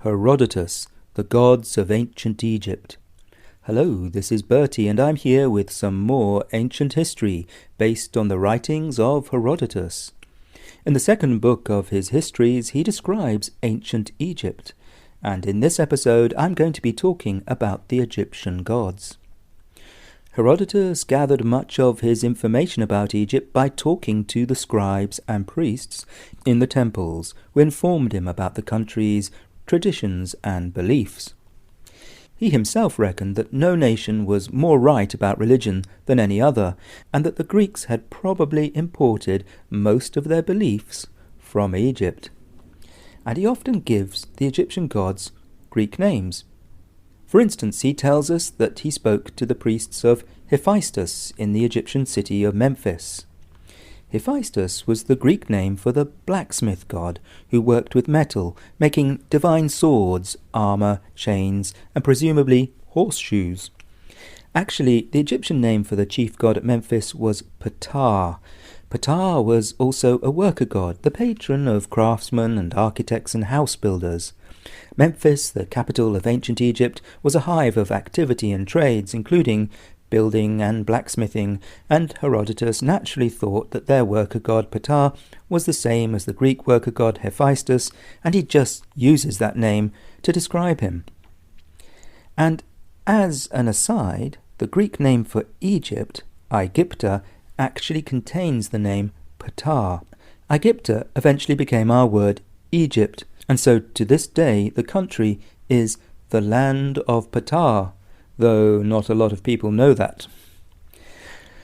Herodotus, the Gods of Ancient Egypt. Hello, this is Bertie, and I'm here with some more ancient history based on the writings of Herodotus. In the second book of his histories, he describes ancient Egypt, and in this episode I'm going to be talking about the Egyptian gods. Herodotus gathered much of his information about Egypt by talking to the scribes and priests in the temples, who informed him about the country's traditions and beliefs. He himself reckoned that no nation was more right about religion than any other, and that the Greeks had probably imported most of their beliefs from Egypt. And he often gives the Egyptian gods Greek names. For instance, he tells us that he spoke to the priests of Hephaestus in the Egyptian city of Memphis. Hephaestus was the Greek name for the blacksmith god who worked with metal, making divine swords, armor, chains, and presumably horseshoes. Actually, the Egyptian name for the chief god at Memphis was Ptah. Ptah was also a worker god, the patron of craftsmen and architects and house builders. Memphis, the capital of ancient Egypt, was a hive of activity and trades, including building and blacksmithing, and Herodotus naturally thought that their worker god Ptah was the same as the Greek worker god Hephaestus, and he just uses that name to describe him. And as an aside, the Greek name for Egypt, Aegypta, actually contains the name Ptah. Aegypta eventually became our word Egypt, and so to this day the country is the land of Ptah, though not a lot of people know that.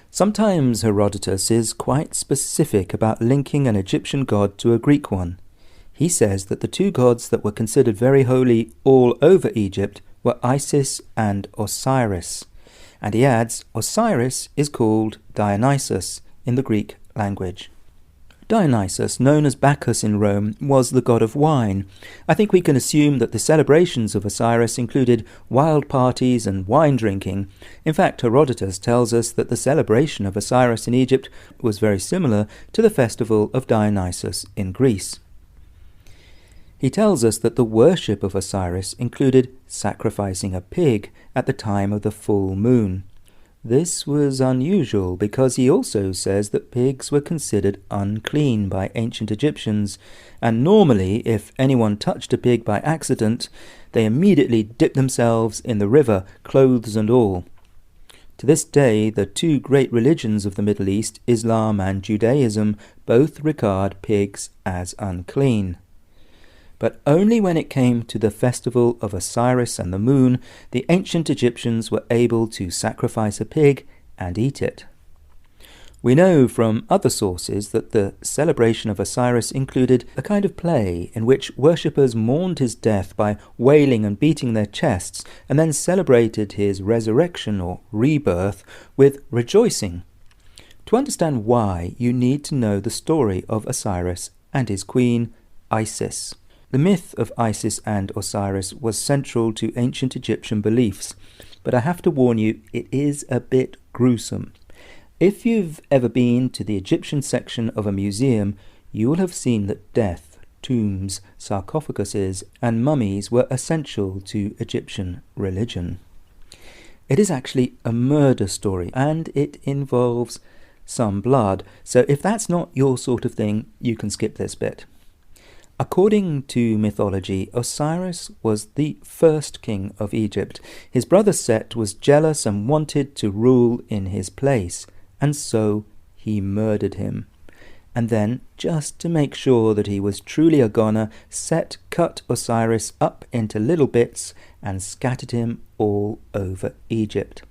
Sometimes Herodotus is quite specific about linking an Egyptian god to a Greek one. He says that the two gods that were considered very holy all over Egypt were Isis and Osiris, and he adds Osiris is called Dionysus in the Greek language. Dionysus, known as Bacchus in Rome, was the god of wine. I think we can assume that the celebrations of Osiris included wild parties and wine drinking. In fact, Herodotus tells us that the celebration of Osiris in Egypt was very similar to the festival of Dionysus in Greece. He tells us that the worship of Osiris included sacrificing a pig at the time of the full moon. This was unusual because he also says that pigs were considered unclean by ancient Egyptians, and normally if anyone touched a pig by accident, they immediately dipped themselves in the river, clothes and all. To this day, the two great religions of the Middle East, Islam and Judaism, both regard pigs as unclean. But only when it came to the festival of Osiris and the moon, the ancient Egyptians were able to sacrifice a pig and eat it. We know from other sources that the celebration of Osiris included a kind of play in which worshippers mourned his death by wailing and beating their chests, and then celebrated his resurrection or rebirth with rejoicing. To understand why, you need to know the story of Osiris and his queen, Isis. The myth of Isis and Osiris was central to ancient Egyptian beliefs, but I have to warn you, it is a bit gruesome. If you've ever been to the Egyptian section of a museum, you will have seen that death, tombs, sarcophaguses, and mummies were essential to Egyptian religion. It is actually a murder story, and it involves some blood, so if that's not your sort of thing, you can skip this bit. According to mythology, Osiris was the first king of Egypt. His brother Set was jealous and wanted to rule in his place, and so he murdered him. And then, just to make sure that he was truly a goner, Set cut Osiris up into little bits and scattered him all over Egypt.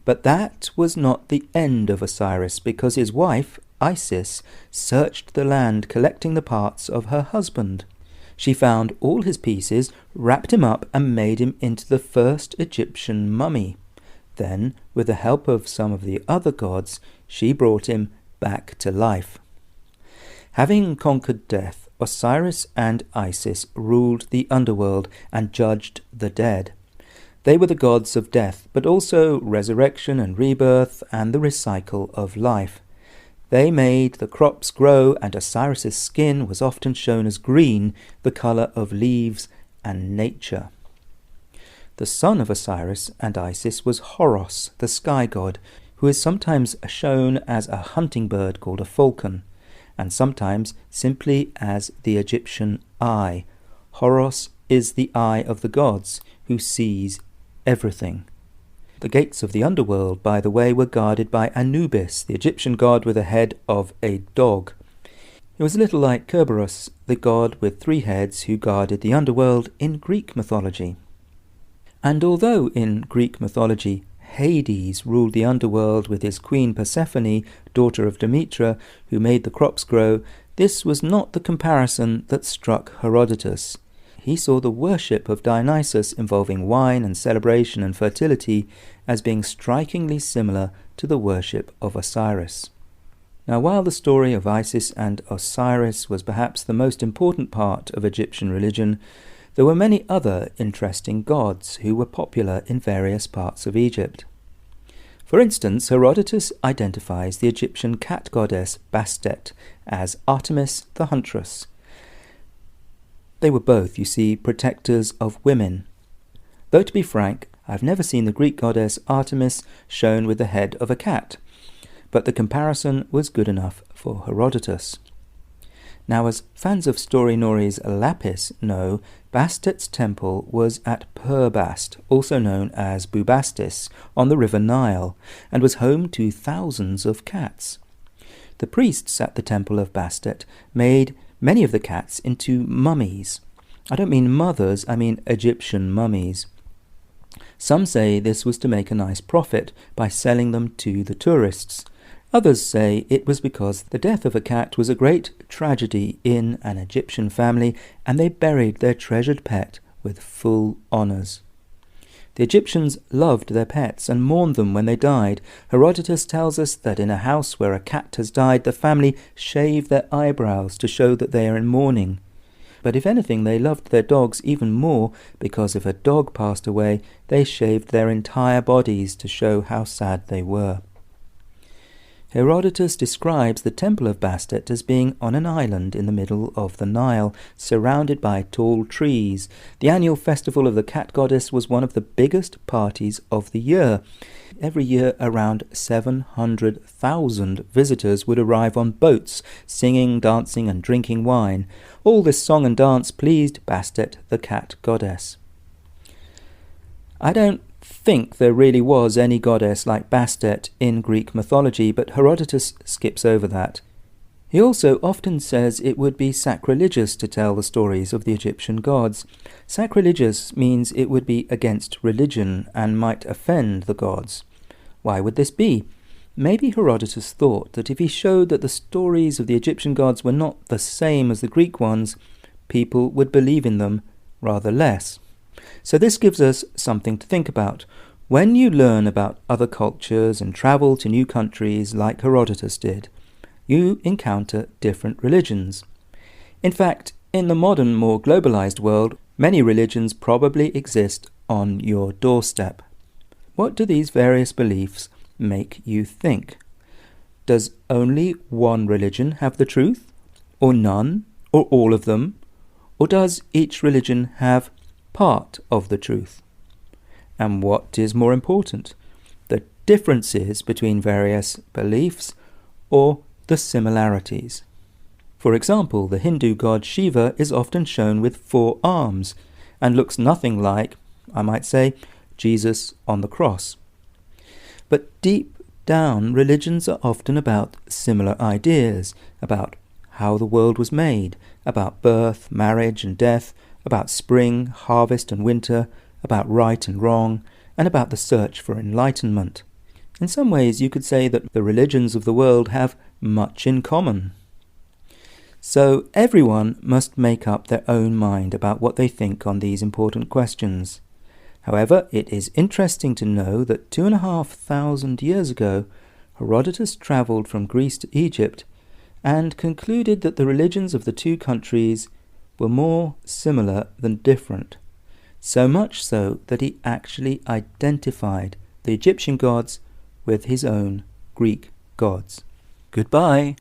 But that was not the end of Osiris, because his wife, Isis, searched the land collecting the parts of her husband. She found all his pieces, wrapped him up, and made him into the first Egyptian mummy. Then, with the help of some of the other gods, she brought him back to life. Having conquered death, Osiris and Isis ruled the underworld and judged the dead. They were the gods of death, but also resurrection and rebirth and the recycle of life. They made the crops grow, and Osiris's skin was often shown as green, the colour of leaves and nature. The son of Osiris and Isis was Horus, the sky god, who is sometimes shown as a hunting bird called a falcon, and sometimes simply as the Egyptian eye. Horus is the eye of the gods, who sees everything. The gates of the underworld, by the way, were guarded by Anubis, the Egyptian god with the head of a dog. He was a little like Kerberos, the god with 3 heads who guarded the underworld in Greek mythology. And although in Greek mythology Hades ruled the underworld with his queen Persephone, daughter of Demeter, who made the crops grow, this was not the comparison that struck Herodotus. He saw the worship of Dionysus involving wine and celebration and fertility as being strikingly similar to the worship of Osiris. Now, while the story of Isis and Osiris was perhaps the most important part of Egyptian religion, there were many other interesting gods who were popular in various parts of Egypt. For instance, Herodotus identifies the Egyptian cat goddess Bastet as Artemis the huntress. They were both, you see, protectors of women. Though to be frank, I've never seen the Greek goddess Artemis shown with the head of a cat, but the comparison was good enough for Herodotus. Now, as fans of Story Nori's Lapis know, Bastet's temple was at Perbast, also known as Bubastis, on the river Nile, and was home to thousands of cats. The priests at the temple of Bastet made many of the cats into mummies. I don't mean mothers, I mean Egyptian mummies. Some say this was to make a nice profit by selling them to the tourists. Others say it was because the death of a cat was a great tragedy in an Egyptian family, and they buried their treasured pet with full honours. The Egyptians loved their pets and mourned them when they died. Herodotus tells us that in a house where a cat has died, the family shave their eyebrows to show that they are in mourning. But if anything, they loved their dogs even more, because if a dog passed away, they shaved their entire bodies to show how sad they were. Herodotus describes the temple of Bastet as being on an island in the middle of the Nile, surrounded by tall trees. The annual festival of the cat goddess was one of the biggest parties of the year. Every year around 700,000 visitors would arrive on boats, singing, dancing and drinking wine. All this song and dance pleased Bastet, the cat goddess. I don't think there really was any goddess like Bastet in Greek mythology, but Herodotus skips over that. He also often says it would be sacrilegious to tell the stories of the Egyptian gods. Sacrilegious means it would be against religion and might offend the gods. Why would this be? Maybe Herodotus thought that if he showed that the stories of the Egyptian gods were not the same as the Greek ones, people would believe in them rather less. So this gives us something to think about. When you learn about other cultures and travel to new countries like Herodotus did, you encounter different religions. In fact, in the modern, more globalized world, many religions probably exist on your doorstep. What do these various beliefs make you think? Does only one religion have the truth? Or none? Or all of them? Or does each religion have part of the truth? And what is more important, the differences between various beliefs or the similarities? For example, the Hindu god Shiva is often shown with 4 arms and looks nothing like, I might say, Jesus on the cross. But deep down, religions are often about similar ideas, about how the world was made, about birth, marriage and death, about spring, harvest and winter, about right and wrong, and about the search for enlightenment. In some ways, you could say that the religions of the world have much in common. So everyone must make up their own mind about what they think on these important questions. However, it is interesting to know that 2,500 years ago, Herodotus travelled from Greece to Egypt and concluded that the religions of the two countries were more similar than different, so much so that he actually identified the Egyptian gods with his own Greek gods. Goodbye.